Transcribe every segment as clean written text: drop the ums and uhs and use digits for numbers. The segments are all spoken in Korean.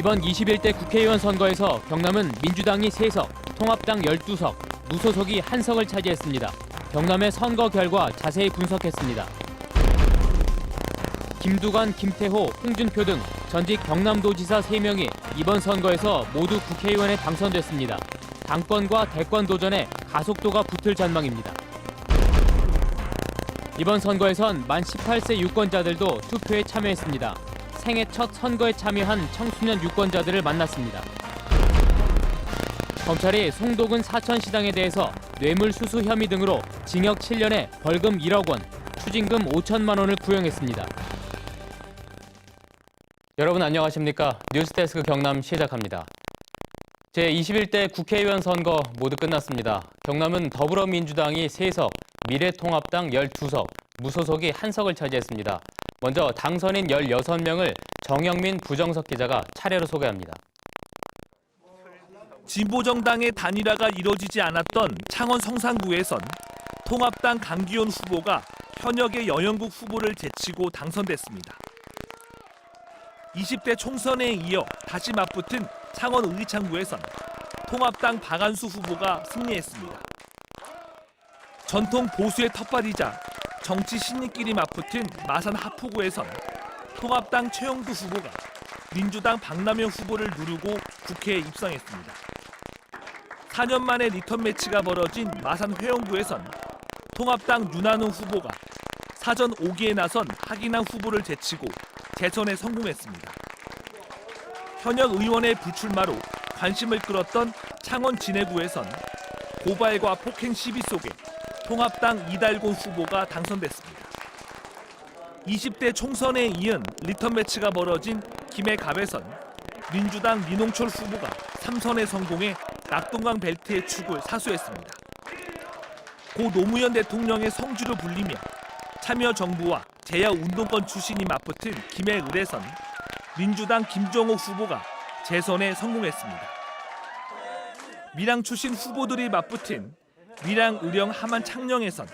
이번 21대 국회의원 선거에서 경남은 민주당이 3석, 통합당 12석, 무소속이 1석을 차지했습니다. 경남의 선거 결과 자세히 분석했습니다. 김두관, 김태호, 홍준표 등 전직 경남도지사 3명이 이번 선거에서 모두 국회의원에 당선됐습니다. 당권과 대권 도전에 가속도가 붙을 전망입니다. 이번 선거에선 만 18세 유권자들도 투표에 참여했습니다. 생애 첫 선거에 참여한 청소년 유권자들을 만났습니다. 검찰이 송도군 사천시장에 대해서 뇌물수수 혐의 등으로 징역 7년에 벌금 1억 원, 추징금 5천만 원을 구형했습니다. 여러분 안녕하십니까? 뉴스데스크 경남 시작합니다. 제21대 국회의원 선거 모두 끝났습니다. 경남은 더불어민주당이 3석, 미래통합당 12석, 무소속이 1석을 차지했습니다. 먼저 당선인 16명을 정영민 부정석 기자가 차례로 소개합니다. 진보정당의 단일화가 이뤄지지 않았던 창원 성산구에선 통합당 강기훈 후보가 현역의 영영국 후보를 제치고 당선됐습니다. 20대 총선에 이어 다시 맞붙은 창원 의창구에선 통합당 박안수 후보가 승리했습니다. 전통 보수의 텃밭이자 정치 신리끼리 맞붙은 마산 하포구에선 통합당 최영두 후보가 민주당 박남현 후보를 누르고 국회에 입성했습니다. 4년 만에 리턴 매치가 벌어진 마산 회원구에선 통합당 윤한우 후보가 사전 5기에 나선 하기남 후보를 제치고 재선에 성공했습니다. 현역 의원의 불출마로 관심을 끌었던 창원 진해구에선 고발과 폭행 시비 속에 통합당 이달곤 후보가 당선됐습니다. 20대 총선에 이은 리턴 매치가 벌어진 김해갑에선 민주당 민홍철 후보가 3선에 성공해 낙동강 벨트의 축을 사수했습니다. 고 노무현 대통령의 성주를 불리며 참여정부와 제야운동권 출신이 맞붙은 김해을에선 민주당 김종옥 후보가 재선에 성공했습니다. 밀양 출신 후보들이 맞붙은 밀양, 의령, 함안, 창녕에선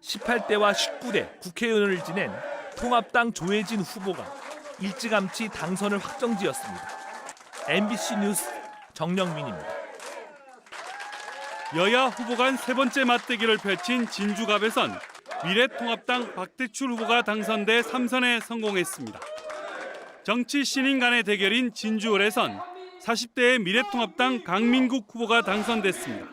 18대와 19대 국회의원을 지낸 통합당 조혜진 후보가 일찌감치 당선을 확정지었습니다. MBC 뉴스 정영민입니다. 여야 후보 간 세 번째 맞대결을 펼친 진주갑에선 미래통합당 박대출 후보가 당선돼 3선에 성공했습니다. 정치 신인 간의 대결인 진주을에선 40대의 미래통합당 강민국 후보가 당선됐습니다.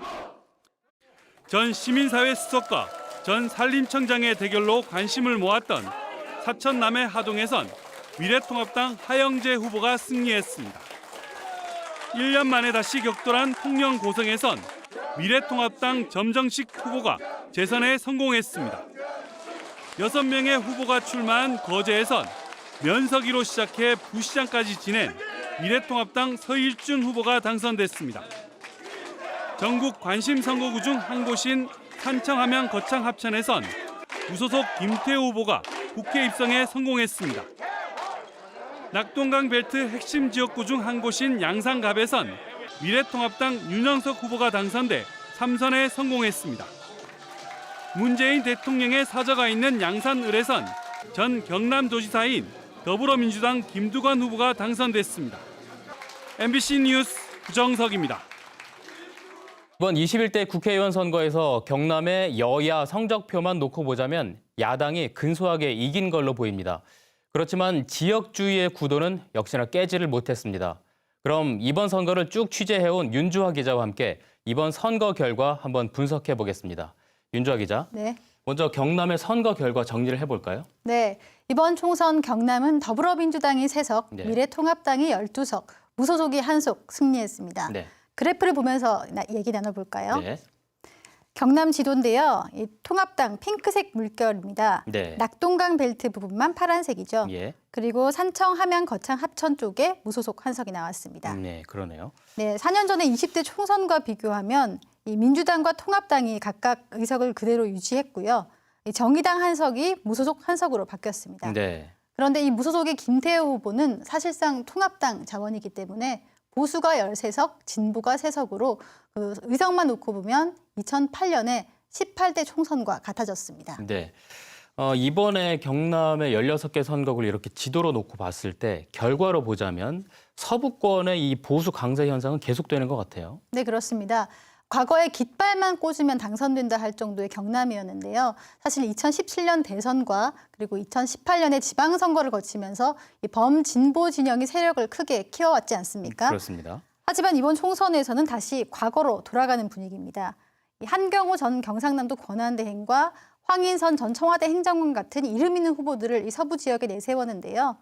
전 시민사회 수석과 전 산림청장의 대결로 관심을 모았던 사천 남해 하동에선 미래통합당 하영재 후보가 승리했습니다. 1년 만에 다시 격돌한 통영 고성에선 미래통합당 점정식 후보가 재선에 성공했습니다. 6명의 후보가 출마한 거제에선 면서기로 시작해 부시장까지 지낸 미래통합당 서일준 후보가 당선됐습니다. 전국 관심 선거구 중 한 곳인 산청, 함양, 거창 합천에선 무소속 김태호 후보가 국회 입성에 성공했습니다. 낙동강 벨트 핵심 지역구 중 한 곳인 양산갑에선 미래통합당 윤영석 후보가 당선돼 3선에 성공했습니다. 문재인 대통령의 사저가 있는 양산을에선 전 경남도지사인 더불어민주당 김두관 후보가 당선됐습니다. MBC 뉴스 부정석입니다. 이번 21대 국회의원 선거에서 경남의 여야 성적표만 놓고 보자면 야당이 근소하게 이긴 걸로 보입니다. 그렇지만 지역주의의 구도는 역시나 깨지를 못했습니다. 그럼 이번 선거를 쭉 취재해온 윤주화 기자와 함께 이번 선거 결과 한번 분석해 보겠습니다. 윤주화 기자. 네. 먼저 경남의 선거 결과 정리를 해볼까요? 네. 이번 총선 경남은 더불어민주당이 3석, 네. 미래통합당이 12석, 무소속이 1석 승리했습니다. 네. 그래프를 보면서 얘기 나눠볼까요? 네. 경남 지도인데요. 이 통합당 핑크색 물결입니다. 네. 낙동강 벨트 부분만 파란색이죠. 예. 그리고 산청, 함양, 거창, 합천 쪽에 무소속 1석이 나왔습니다. 네, 그러네요. 네, 4년 전에 20대 총선과 비교하면 이 민주당과 통합당이 각각 의석을 그대로 유지했고요. 이 정의당 1석이 무소속 1석으로 바뀌었습니다. 네. 그런데 이 무소속의 김태호 후보는 사실상 통합당 자원이기 때문에 보수가 13석, 진보가 3석으로 그 의석만 놓고 보면 2008년에 18대 총선과 같아졌습니다. 네. 이번에 경남의 16개 선거구를 이렇게 지도로 놓고 봤을 때 결과로 보자면 서부권의 이 보수 강세 현상은 계속되는 것 같아요. 네, 그렇습니다. 과거에 깃발만 꽂으면 당선된다 할 정도의 경남이었는데요. 사실 2017년 대선과 그리고 2018년의 지방선거를 거치면서 이 범진보 진영이 세력을 크게 키워왔지 않습니까? 그렇습니다. 하지만 이번 총선에서는 다시 과거로 돌아가는 분위기입니다. 이 한경호 전 경상남도 권한대행과 황인선 전 청와대 행정관 같은 이름 있는 후보들을 이 서부 지역에 내세웠는데요.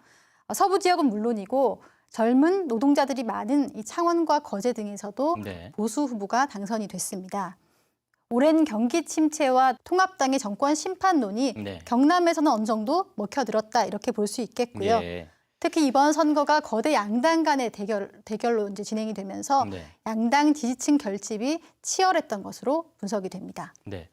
서부 지역은 물론이고 젊은 노동자들이 많은 이 창원과 거제 등에서도 네. 보수 후보가 당선이 됐습니다. 오랜 경기 침체와 통합당의 정권 심판론이 네. 경남에서는 어느 정도 먹혀들었다 이렇게 볼 수 있겠고요. 예. 특히 이번 선거가 거대 양당 간의 대결로 이제 진행이 되면서 네. 양당 지지층 결집이 치열했던 것으로 분석이 됩니다. 네.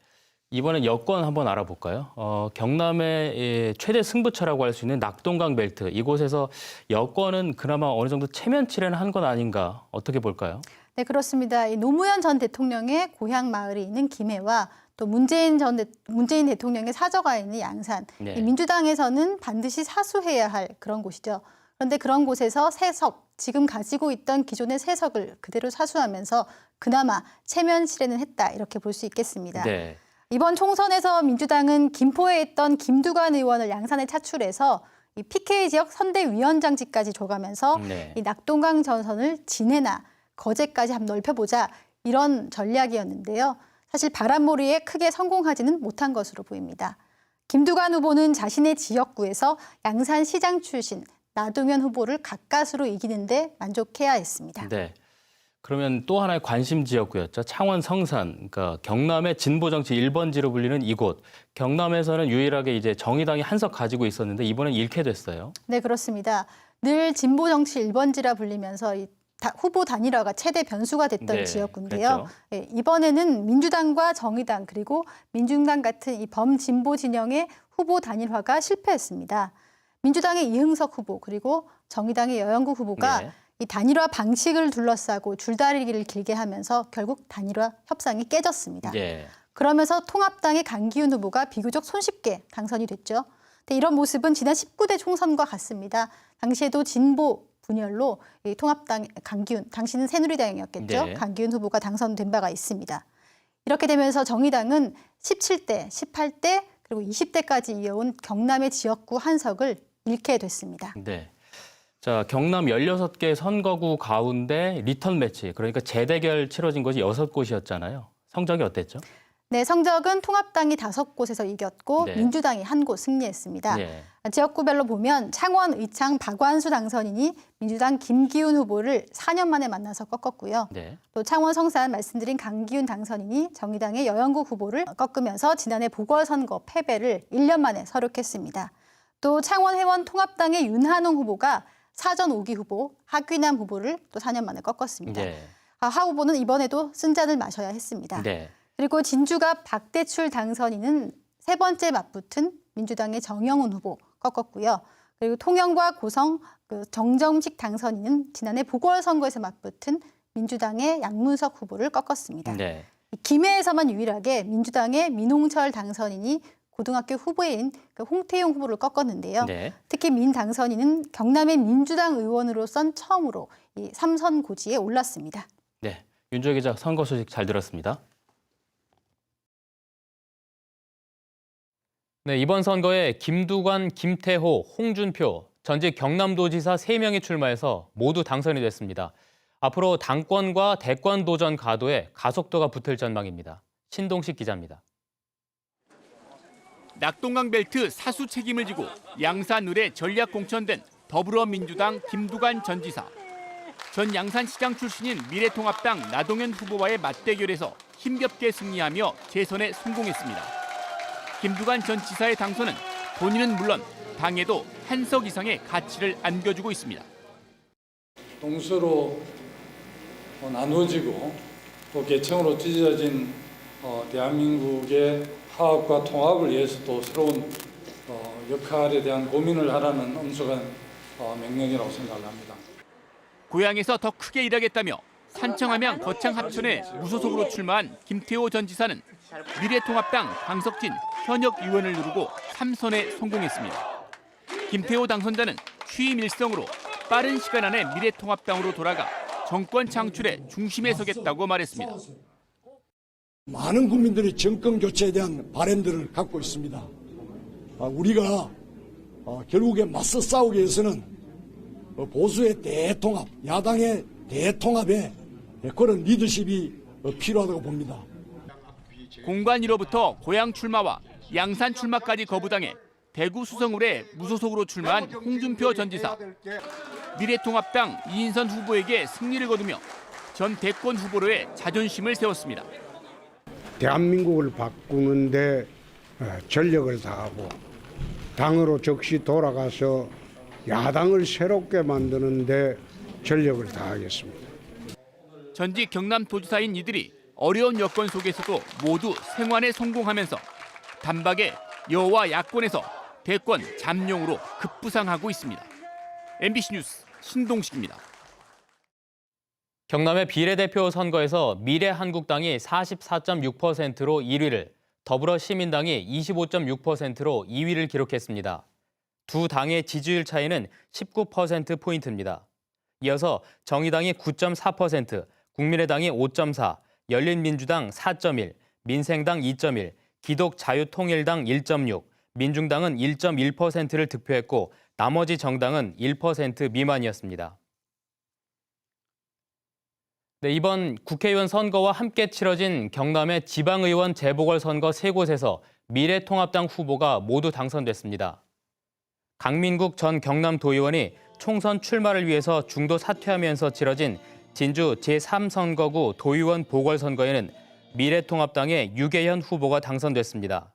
이번엔 여권 한번 알아볼까요? 경남의 최대 승부처라고 할 수 있는 낙동강 벨트. 이곳에서 여권은 그나마 어느 정도 체면치레는 한 건 아닌가 어떻게 볼까요? 네, 그렇습니다. 이 노무현 전 대통령의 고향 마을이 있는 김해와 또 문재인 대통령의 사저가 있는 양산. 네. 이 민주당에서는 반드시 사수해야 할 그런 곳이죠. 그런데 그런 곳에서 세석, 지금 가지고 있던 기존의 세석을 그대로 사수하면서 그나마 체면 실현은 했다 이렇게 볼 수 있겠습니다. 네. 이번 총선에서 민주당은 김포에 있던 김두관 의원을 양산에 차출해서 이 PK 지역 선대위원장직까지 줘가면서 네. 이 낙동강 전선을 진해나 거제까지 한번 넓혀보자 이런 전략이었는데요. 사실 바람몰이에 크게 성공하지는 못한 것으로 보입니다. 김두관 후보는 자신의 지역구에서 양산시장 출신 나동현 후보를 가까스로 이기는데 만족해야 했습니다. 네. 그러면 또 하나의 관심 지역구였죠. 창원 성산, 그러니까 경남의 진보 정치 1번지로 불리는 이곳. 경남에서는 유일하게 이제 정의당이 한석 가지고 있었는데 이번엔 잃게 됐어요. 네, 그렇습니다. 늘 진보 정치 1번지라 불리면서 후보 단일화가 최대 변수가 됐던 네, 지역구인데요. 네, 이번에는 민주당과 정의당 그리고 민중당 같은 이 범진보 진영의 후보 단일화가 실패했습니다. 민주당의 이흥석 후보 그리고 정의당의 여영국 후보가 네. 이 단일화 방식을 둘러싸고 줄다리기를 길게 하면서 결국 단일화 협상이 깨졌습니다. 예. 그러면서 통합당의 강기훈 후보가 비교적 손쉽게 당선이 됐죠. 근데 이런 모습은 지난 19대 총선과 같습니다. 당시에도 진보 분열로 이 통합당 강기훈, 당시는 새누리당이었겠죠. 네. 강기훈 후보가 당선된 바가 있습니다. 이렇게 되면서 정의당은 17대, 18대 그리고 20대까지 이어온 경남의 지역구 한석을 잃게 됐습니다. 네. 자, 경남 16개 선거구 가운데 리턴 매치, 그러니까 재대결 치러진 곳이 6곳이었잖아요. 성적이 어땠죠? 네, 성적은 통합당이 5곳에서 이겼고 네. 민주당이 1곳 승리했습니다. 네. 지역구별로 보면 창원 의창 박완수 당선인이 민주당 김기훈 후보를 4년 만에 만나서 꺾었고요. 네. 또 창원 성산 말씀드린 강기훈 당선인이 정의당의 여영국 후보를 꺾으면서 지난해 보궐선거 패배를 1년 만에 서력했습니다. 또 창원 회원 통합당의 윤한홍 후보가 사전 5기 후보 하귀남 후보를 또 4년 만에 꺾었습니다. 네. 하 후보는 이번에도 쓴잔을 마셔야 했습니다. 네. 그리고 진주가 박대출 당선인은 세 번째 맞붙은 민주당의 정영훈 후보 꺾었고요. 그리고 통영과 고성 정정식 당선인은 지난해 보궐선거에서 맞붙은 민주당의 양문석 후보를 꺾었습니다. 네. 김해에서만 유일하게 민주당의 민홍철 당선인이 고등학교 후보인 홍태용 후보를 꺾었는데요. 네. 특히 민 당선인은 경남의 민주당 의원으로선 처음으로 이 3선 고지에 올랐습니다. 네. 윤주혜 기자 선거 소식 잘 들었습니다. 네, 이번 선거에 김두관, 김태호, 홍준표, 전직 경남도지사 3명이 출마해서 모두 당선이 됐습니다. 앞으로 당권과 대권 도전 가도에 가속도가 붙을 전망입니다. 신동식 기자입니다. 낙동강 벨트 사수 책임을 지고 양산 을에 전략 공천된 더불어민주당 김두관 전 지사. 전 양산시장 출신인 미래통합당 나동현 후보와의 맞대결에서 힘겹게 승리하며 재선에 성공했습니다. 김두관 전 지사의 당선은 본인은 물론 당에도 한석 이상의 가치를 안겨주고 있습니다. 동서로 나누어지고 또 계층으로 찢어진 대한민국의 화합과 통합을 위해서도 새로운 역할에 대한 고민을 하라는 엄숙한 명령이라고 생각을 합니다. 고향에서 더 크게 일하겠다며 산청함양 거창 합천에 무소속으로 출마한 김태호 전 지사는 미래통합당 강석진 현역 의원을 누르고 3선에 성공했습니다. 김태호 당선자는 취임 일성으로 빠른 시간 안에 미래통합당으로 돌아가 정권 창출의 중심에 서겠다고 말했습니다. 많은 국민들이 정권 교체에 대한 바람들을 갖고 있습니다. 우리가 결국에 맞서 싸우기 위해서는 보수의 대통합, 야당의 대통합에 그런 리더십이 필요하다고 봅니다. 공관 1호부터 고향 출마와 양산 출마까지 거부당해 대구 수성을에 무소속으로 출마한 홍준표 전 지사. 미래통합당 이인선 후보에게 승리를 거두며 전 대권 후보로의 자존심을 세웠습니다. 대한민국을 바꾸는데 전력을 다하고 당으로 즉시 돌아가서 야당을 새롭게 만드는데 전력을 다하겠습니다. 전직 경남도지사인 이들이 어려운 여건 속에서도 모두 생환에 성공하면서 단박에 여와 야권에서 대권 잠룡으로 급부상하고 있습니다. MBC 뉴스 신동식입니다. 경남의 비례대표 선거에서 미래한국당이 44.6%로 1위를, 더불어시민당이 25.6%로 2위를 기록했습니다. 두 당의 지지율 차이는 19%포인트입니다. 이어서 정의당이 9.4%, 국민의당이 5.4%, 열린민주당 4.1%, 민생당 2.1%, 기독자유통일당 1.6%, 민중당은 1.1%를 득표했고 나머지 정당은 1% 미만이었습니다. 네, 이번 국회의원 선거와 함께 치러진 경남의 지방의원 재보궐선거 3곳에서 미래통합당 후보가 모두 당선됐습니다. 강민국 전 경남도의원이 총선 출마를 위해서 중도 사퇴하면서 치러진 진주 제3선거구 도의원 보궐선거에는 미래통합당의 유계현 후보가 당선됐습니다.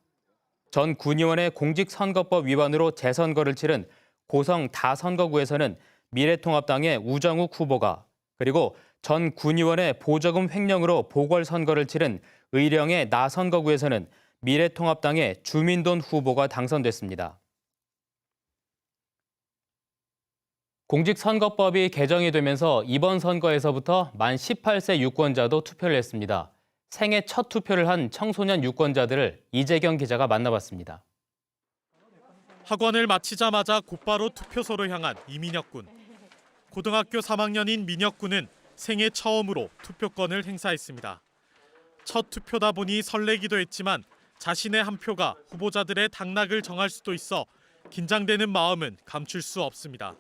전 군의원의 공직선거법 위반으로 재선거를 치른 고성 다선거구에서는 미래통합당의 우정욱 후보가, 그리고 전 군의원의 보조금 횡령으로 보궐선거를 치른 의령의 나선거구에서는 미래통합당의 주민돈 후보가 당선됐습니다. 공직선거법이 개정이 되면서 이번 선거에서부터 만 18세 유권자도 투표를 했습니다. 생애 첫 투표를 한 청소년 유권자들을 이재경 기자가 만나봤습니다. 학원을 마치자마자 곧바로 투표소로 향한 이민혁 군. 고등학교 3학년인 민혁 군은 생애 처음으로 투표권을 행사했습니다. 첫 투표다 보니 설레기도 했지만 자신의 한 표가 후보자들의 당락을 정할 수도 있어 긴장되는 마음은 감출 수 없습니다.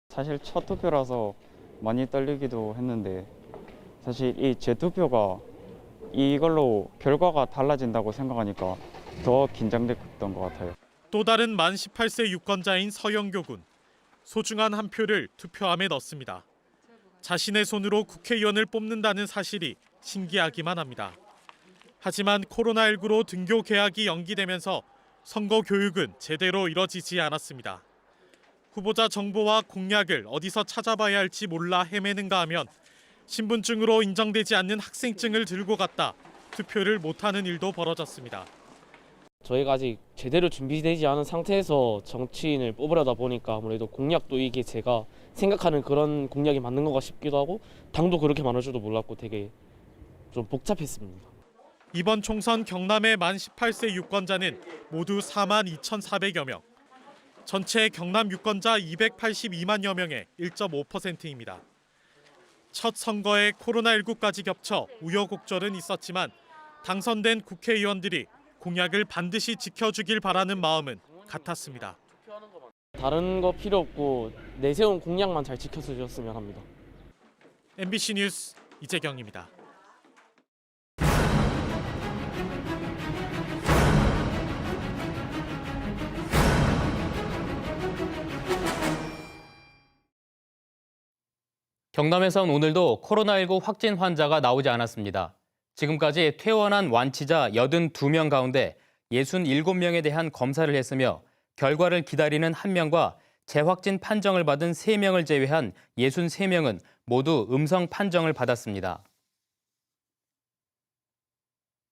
사실 첫 투표라서 많이 떨리기도 했는데 사실 이 제 투표가 이걸로 결과가 달라진다고 생각하니까 더 긴장됐던 것 같아요. 또 다른 만 18세 유권자인 서영교 군. 소중한 한 표를 투표함에 넣습니다. 자신의 손으로 국회의원을 뽑는다는 사실이 신기하기만 합니다. 하지만 코로나19로 등교 개학이 연기되면서 선거 교육은 제대로 이뤄지지 않았습니다. 후보자 정보와 공약을 어디서 찾아봐야 할지 몰라 헤매는가 하면 신분증으로 인정되지 않는 학생증을 들고 갔다 투표를 못하는 일도 벌어졌습니다. 저희가 아직 제대로 준비되지 않은 상태에서 정치인을 뽑으려다 보니까 아무래도 공약도 이게 제가 생각하는 그런 공약이 맞는 건가 싶기도 하고 당도 그렇게 많을 줄도 몰랐고 되게 좀 복잡했습니다. 이번 총선 경남의 만 18세 유권자는 모두 4만 2,400여 명. 전체 경남 유권자 282만여 명의 1.5%입니다. 첫 선거에 코로나19까지 겹쳐 우여곡절은 있었지만 당선된 국회의원들이 공약을 반드시 지켜주길 바라는 마음은 같았습니다. 다른 거 필요 없고 내세운 공약만 잘 지켜주셨으면 합니다. MBC 뉴스 이재경입니다. 경남에선 오늘도 코로나19 확진 환자가 나오지 않았습니다. 지금까지 퇴원한 완치자 82명 가운데 67명에 대한 검사를 했으며 결과를 기다리는 1명과 재확진 판정을 받은 3명을 제외한 63명은 모두 음성 판정을 받았습니다.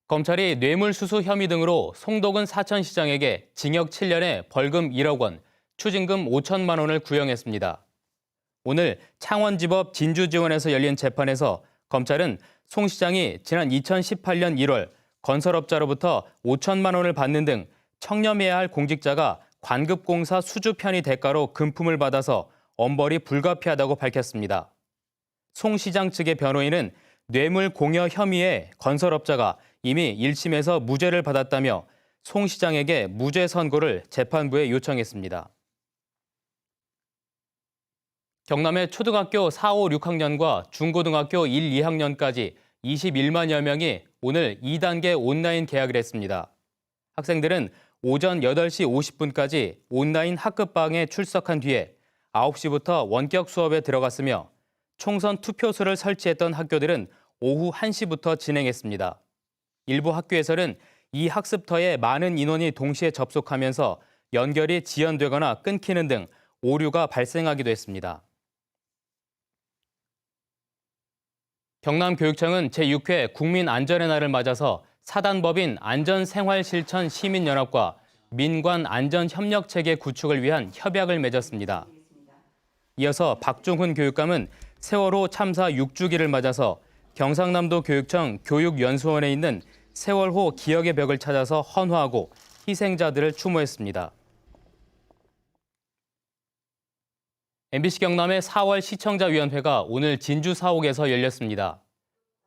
검찰이 뇌물수수 혐의 등으로 송도군 사천시장에게 징역 7년에 벌금 1억 원, 추징금 5천만 원을 구형했습니다. 오늘 창원지법 진주지원에서 열린 재판에서 검찰은 송 시장이 지난 2018년 1월 건설업자로부터 5천만 원을 받는 등 청렴해야 할 공직자가 관급공사 수주 편의 대가로 금품을 받아서 엄벌이 불가피하다고 밝혔습니다. 송 시장 측의 변호인은 뇌물 공여 혐의에 건설업자가 이미 1심에서 무죄를 받았다며 송 시장에게 무죄 선고를 재판부에 요청했습니다. 경남의 초등학교 4, 5, 6학년과 중고등학교 1, 2학년까지 21만여 명이 오늘 2단계 온라인 개학을 했습니다. 학생들은 오전 8시 50분까지 온라인 학급방에 출석한 뒤에 9시부터 원격 수업에 들어갔으며 총선 투표소를 설치했던 학교들은 오후 1시부터 진행했습니다. 일부 학교에서는 이 학습터에 많은 인원이 동시에 접속하면서 연결이 지연되거나 끊기는 등 오류가 발생하기도 했습니다. 경남교육청은 제6회 국민안전의 날을 맞아서 사단법인 안전생활실천 시민연합과 민관안전협력체계 구축을 위한 협약을 맺었습니다. 이어서 박종훈 교육감은 세월호 참사 6주기를 맞아서 경상남도 교육청 교육연수원에 있는 세월호 기억의 벽을 찾아서 헌화하고 희생자들을 추모했습니다. MBC 경남의 4월 시청자위원회가 오늘 진주 사옥에서 열렸습니다.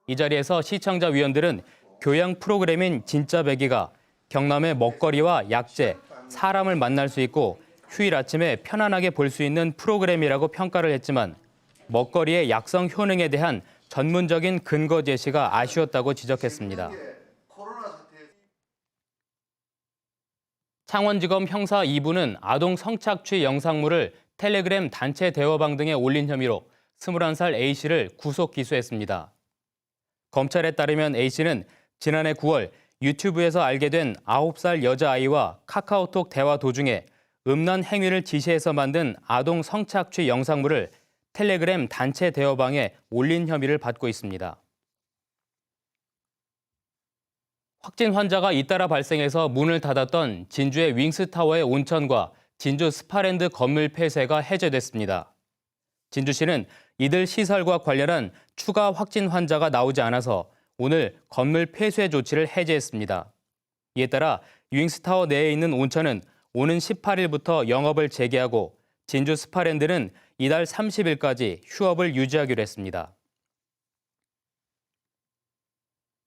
이 자리에서 시청자위원들은 교양 프로그램인 진짜 배기가 경남의 먹거리와 약재, 사람을 만날 수 있고 휴일 아침에 편안하게 볼 수 있는 프로그램이라고 평가를 했지만 먹거리의 약성 효능에 대한 전문적인 근거 제시가 아쉬웠다고 지적했습니다. 창원지검 형사 2부는 아동 성착취 영상물을 텔레그램 단체 대화방 등에 올린 혐의로 21살 A씨를 구속 기소했습니다. 검찰에 따르면 A씨는 지난해 9월 유튜브에서 알게 된 9살 여자아이와 카카오톡 대화 도중에 음란 행위를 지시해서 만든 아동 성착취 영상물을 텔레그램 단체 대화방에 올린 혐의를 받고 있습니다. 확진 환자가 잇따라 발생해서 문을 닫았던 진주의 윙스타워의 온천과 진주 스파랜드 건물 폐쇄가 해제됐습니다. 진주시는 이들 시설과 관련한 추가 확진 환자가 나오지 않아서 오늘 건물 폐쇄 조치를 해제했습니다. 이에 따라 윙스타워 내에 있는 온천은 오는 18일부터 영업을 재개하고 진주 스파랜드는 이달 30일까지 휴업을 유지하기로 했습니다.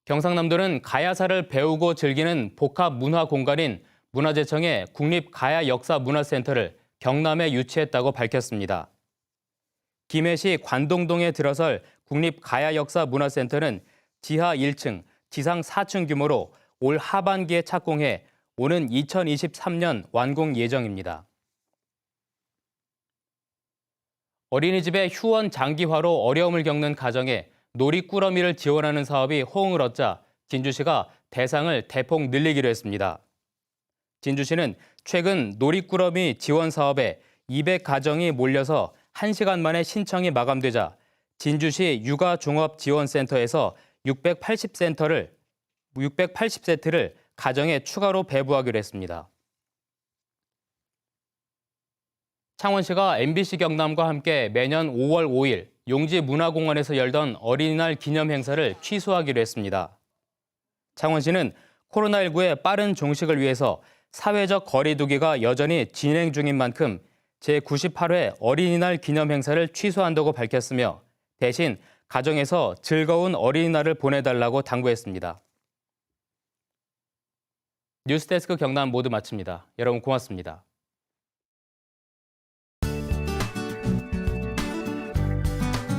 경상남도는 가야사를 배우고 즐기는 복합 문화 공간인 문화재청의 국립가야역사문화센터를 경남에 유치했다고 밝혔습니다. 김해시 관동동에 들어설 국립가야역사문화센터는 지하 1층, 지상 4층 규모로 올 하반기에 착공해 오는 2023년 완공 예정입니다. 어린이집의 휴원 장기화로 어려움을 겪는 가정에 놀이꾸러미를 지원하는 사업이 호응을 얻자 진주시가 대상을 대폭 늘리기로 했습니다. 진주시는 최근 놀이꾸러미 지원 사업에 200가정이 몰려서 1시간 만에 신청이 마감되자 진주시 육아종합지원센터에서 680세트를 가정에 추가로 배부하기로 했습니다. 창원시가 MBC 경남과 함께 매년 5월 5일 용지문화공원에서 열던 어린이날 기념 행사를 취소하기로 했습니다. 창원시는 코로나19의 빠른 종식을 위해서 사회적 거리 두기가 여전히 진행 중인 만큼 제98회 어린이날 기념 행사를 취소한다고 밝혔으며 대신 가정에서 즐거운 어린이날을 보내달라고 당부했습니다. 뉴스데스크 경남 모두 마칩니다. 여러분 고맙습니다.